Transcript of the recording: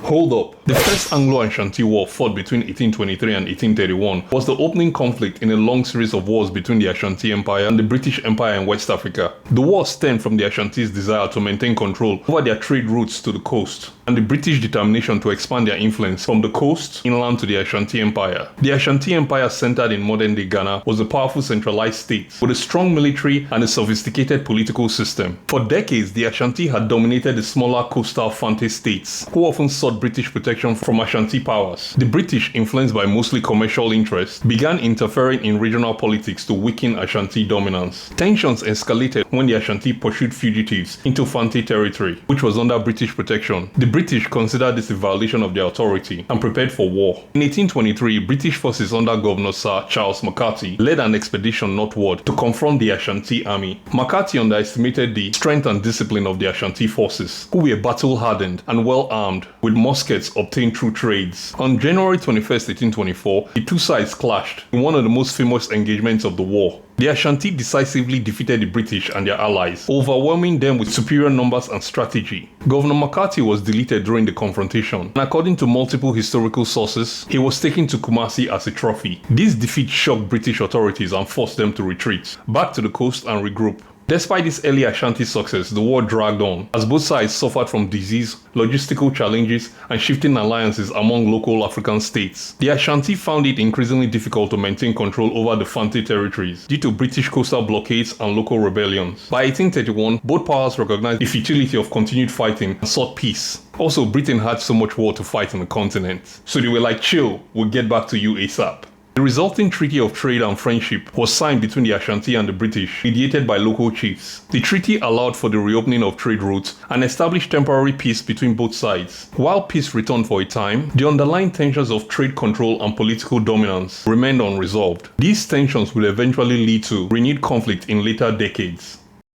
Hold up. The First Anglo-Ashanti War, fought between 1823 and 1831, was the opening conflict in a long series of wars between the Ashanti Empire and the British Empire in West Africa. The war stemmed from the Ashantis' desire to maintain control over their trade routes to the coast, and the British determination to expand their influence from the coast inland to the Ashanti Empire. The Ashanti Empire, centered in modern-day Ghana, was a powerful centralized state with a strong military and a sophisticated political system. For decades, the Ashanti had dominated the smaller coastal Fante states, who often sought British protection from Ashanti powers. The British, influenced by mostly commercial interests, began interfering in regional politics to weaken Ashanti dominance. Tensions escalated when the Ashanti pursued fugitives into Fante territory, which was under British protection. The British considered this a violation of their authority and prepared for war. In 1823, British forces under Governor Sir Charles MacCarthy led an expedition northward to confront the Ashanti army. MacCarthy underestimated the strength and discipline of the Ashanti forces, who were battle-hardened and well-armed, with muskets obtained through trades. On January 21, 1824, the two sides clashed in one of the most famous engagements of the war. The Ashanti decisively defeated the British and their allies, overwhelming them with superior numbers and strategy. Governor MacCarthy was deleted during the confrontation, and according to multiple historical sources, he was taken to Kumasi as a trophy. This defeat shocked British authorities and forced them to retreat back to the coast and regroup. Despite this early Ashanti success, the war dragged on, as both sides suffered from disease, logistical challenges, and shifting alliances among local African states. The Ashanti found it increasingly difficult to maintain control over the Fante territories due to British coastal blockades and local rebellions. By 1831, both powers recognized the futility of continued fighting and sought peace. Also, Britain had so much war to fight on the continent, so they were like, chill, we'll get back to you ASAP. The resulting Treaty of Trade and Friendship was signed between the Ashanti and the British, mediated by local chiefs. The treaty allowed for the reopening of trade routes and established temporary peace between both sides. While peace returned for a time, the underlying tensions of trade control and political dominance remained unresolved. These tensions will eventually lead to renewed conflict in later decades.